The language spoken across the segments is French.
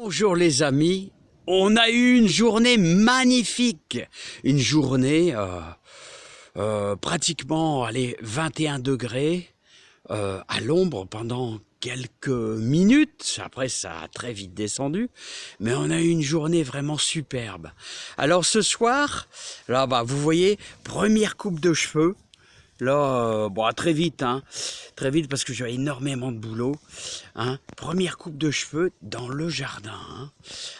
Bonjour les amis, on a eu une journée magnifique, une journée pratiquement allez, 21 degrés à l'ombre pendant quelques minutes, après ça a très vite descendu, mais on a eu une journée vraiment superbe. Alors ce soir, là vous voyez, première coupe de cheveux. Là, très vite, très vite parce que j'ai énormément de boulot. Première coupe de cheveux dans le jardin.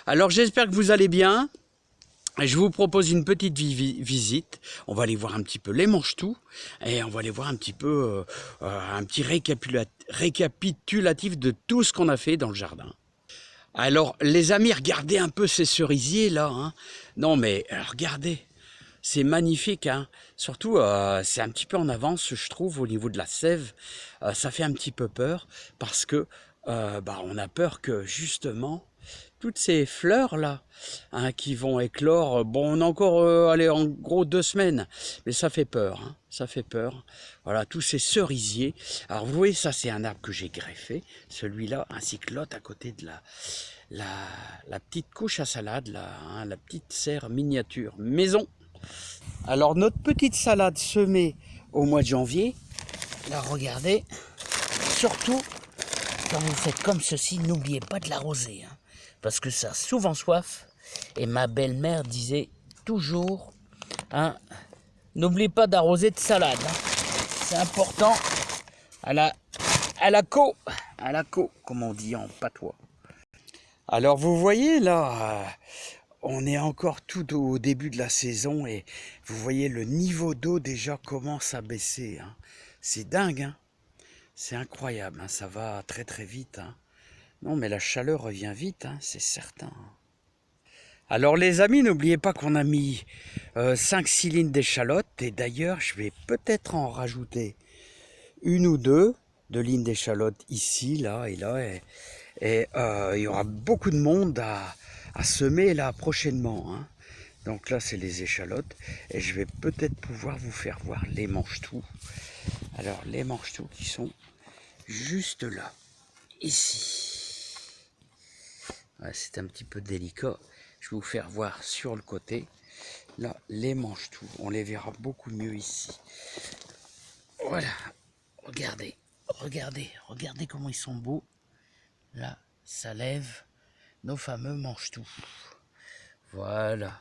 Alors j'espère que vous allez bien. Je vous propose une petite visite. On va aller voir un petit peu les mange-tout et on va aller voir un petit peu un petit récapitulatif de tout ce qu'on a fait dans le jardin. Alors les amis, regardez un peu ces cerisiers là. Non mais regardez. C'est magnifique, Surtout, c'est un petit peu en avance, je trouve, au niveau de la sève. Ça fait un petit peu peur parce que on a peur que justement toutes ces fleurs là, qui vont éclore. Bon, on a encore, allez, en gros 2 semaines, mais ça fait peur, ça fait peur. Voilà, tous ces cerisiers. Alors vous voyez, ça c'est un arbre que j'ai greffé, celui-là, ainsi que l'autre à côté de la petite couche à salade, là, la petite serre miniature maison. Alors notre petite salade semée au mois de janvier, là regardez, surtout quand vous faites comme ceci, n'oubliez pas de l'arroser, parce que ça a souvent soif, et ma belle-mère disait toujours, n'oubliez pas d'arroser de salade, c'est important à la co, comme on dit en patois. Alors vous voyez là, on est encore tout au début de la saison et vous voyez le niveau d'eau déjà commence à baisser. C'est dingue, c'est incroyable, ça va très très vite. Non mais la chaleur revient vite, c'est certain. Alors les amis, n'oubliez pas qu'on a mis 5-6 lignes d'échalotes et d'ailleurs je vais peut-être en rajouter 1 ou 2 de lignes d'échalotes ici, là et là. Et il y aura beaucoup de monde à semer là prochainement. Donc là c'est les échalotes et je vais peut-être pouvoir vous faire voir les mange-tout. Alors les mange-tout qui sont juste là, ici. Ouais, c'est un petit peu délicat, je vais vous faire voir sur le côté. Là les mange-tout, on les verra beaucoup mieux ici. Voilà, regardez comment ils sont beaux. Là ça lève nos fameux mange-tout. Voilà.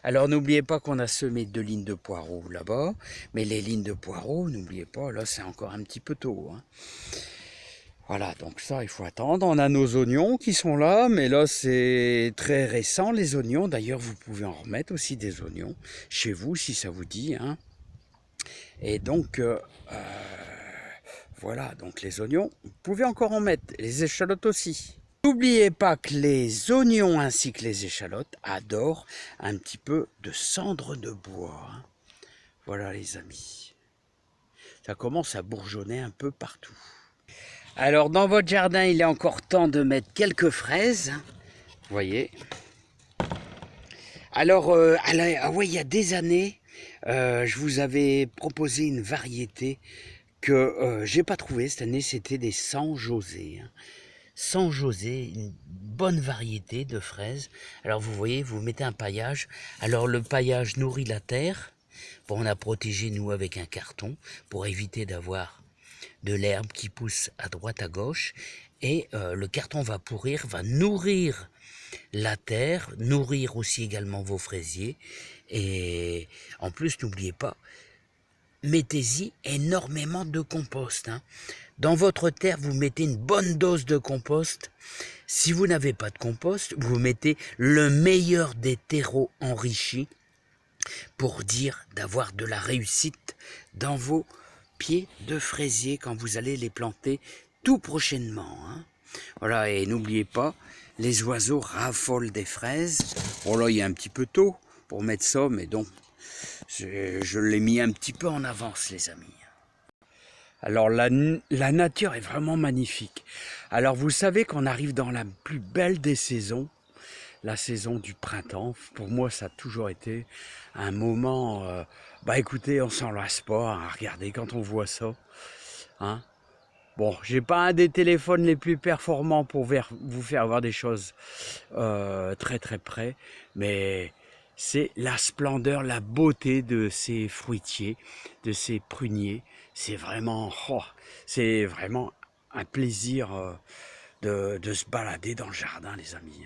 Alors n'oubliez pas qu'on a semé 2 lignes de poireaux là-bas, mais les lignes de poireaux, n'oubliez pas, là c'est encore un petit peu tôt. Voilà, donc ça il faut attendre. On a nos oignons qui sont là, mais là c'est très récent les oignons. D'ailleurs vous pouvez en remettre aussi des oignons chez vous si ça vous dit. Et donc voilà, donc les oignons, vous pouvez encore en mettre, les échalotes aussi. N'oubliez pas que les oignons ainsi que les échalotes adorent un petit peu de cendre de bois. Voilà les amis. Ça commence à bourgeonner un peu partout. Alors dans votre jardin, il est encore temps de mettre quelques fraises. Vous voyez. Alors, il y a des années, je vous avais proposé une variété que j'ai pas trouvée cette année, c'était des San José. San José, une bonne variété de fraises. Alors vous voyez, vous mettez un paillage. Alors le paillage nourrit la terre. Bon, on a protégé nous avec un carton pour éviter d'avoir de l'herbe qui pousse à droite à gauche. Et le carton va pourrir, va nourrir la terre, nourrir aussi également vos fraisiers. Et en plus, n'oubliez pas, mettez-y énormément de compost. Dans votre terre, vous mettez une bonne dose de compost. Si vous n'avez pas de compost, vous mettez le meilleur des terreaux enrichis pour dire d'avoir de la réussite dans vos pieds de fraisier quand vous allez les planter tout prochainement. Voilà, et n'oubliez pas, les oiseaux raffolent des fraises. Bon là, il est un petit peu tôt pour mettre ça, mais donc je l'ai mis un petit peu en avance, les amis. Alors la nature est vraiment magnifique. Alors vous savez qu'on arrive dans la plus belle des saisons, la saison du printemps. Pour moi ça a toujours été un moment, écoutez, on s'en lasse pas, regardez quand on voit ça. Bon, j'ai pas un des téléphones les plus performants pour vous faire voir des choses très très près, mais c'est la splendeur, la beauté de ces fruitiers, de ces pruniers. C'est vraiment un plaisir de se balader dans le jardin, les amis.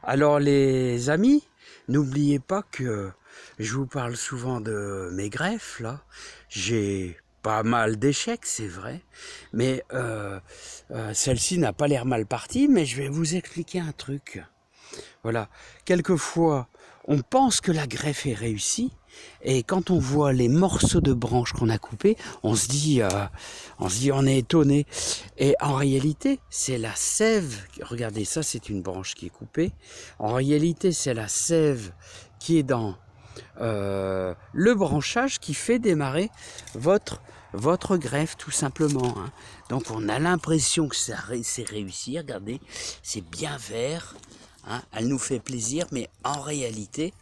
Alors les amis, n'oubliez pas que je vous parle souvent de mes greffes, là. J'ai pas mal d'échecs, c'est vrai, mais celle-ci n'a pas l'air mal partie, mais je vais vous expliquer un truc. Voilà, quelquefois, on pense que la greffe est réussie, et quand on voit les morceaux de branches qu'on a coupés, on est étonné. Et en réalité, c'est la sève. Regardez, ça, c'est une branche qui est coupée. En réalité, c'est la sève qui est dans le branchage qui fait démarrer votre greffe, tout simplement. Hein. Donc, on a l'impression que c'est réussi. Regardez, c'est bien vert. Hein, elle nous fait plaisir, mais en réalité,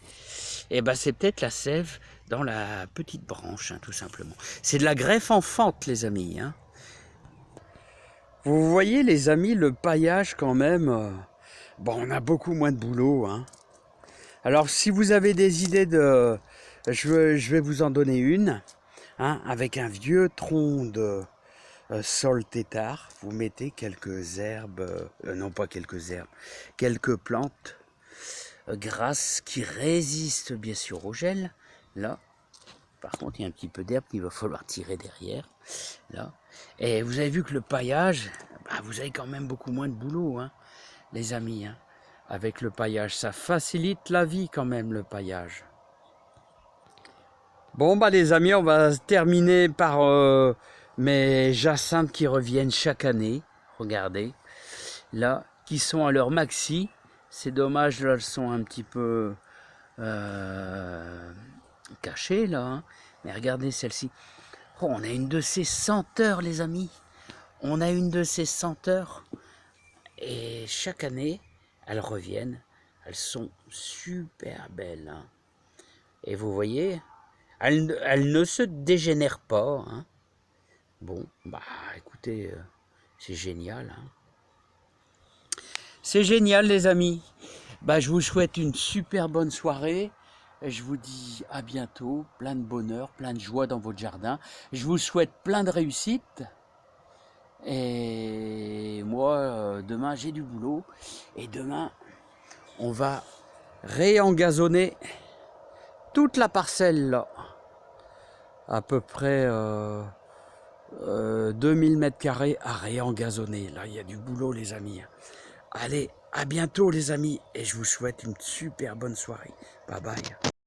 c'est peut-être la sève dans la petite branche, hein, tout simplement. C'est de la greffe en fente, les amis. Hein. Vous voyez, les amis, le paillage quand même, on a beaucoup moins de boulot. Hein. Alors, si vous avez des idées je vais vous en donner une, hein, avec un vieux tronc de sol tétard, vous mettez quelques herbes, non pas quelques herbes, quelques plantes grasses qui résistent bien sûr au gel. Là, par contre, il y a un petit peu d'herbe qu'il va falloir tirer derrière. Là, et vous avez vu que le paillage, vous avez quand même beaucoup moins de boulot, hein, les amis. Hein. Avec le paillage, ça facilite la vie quand même, le paillage. Bon, les amis, on va terminer par mes jacinthes qui reviennent chaque année. Regardez, là, qui sont à leur maxi. C'est dommage, là, elles sont un petit peu cachées, là. Hein. Mais regardez celle-ci. Oh, on a une de ces senteurs, les amis. On a une de ces senteurs. Et chaque année, elles reviennent. Elles sont super belles. Hein. Et vous voyez, elles ne se dégénèrent pas. Hein. Bon, écoutez, c'est génial. Hein. C'est génial, les amis. Je vous souhaite une super bonne soirée. Je vous dis à bientôt. Plein de bonheur, plein de joie dans votre jardin. Je vous souhaite plein de réussite. Et moi, demain, j'ai du boulot. Et demain, on va réengazonner toute la parcelle là. À peu près 2000 mètres carrés à réengazonner. Là, il y a du boulot, les amis. Allez, à bientôt, les amis. Et je vous souhaite une super bonne soirée. Bye bye.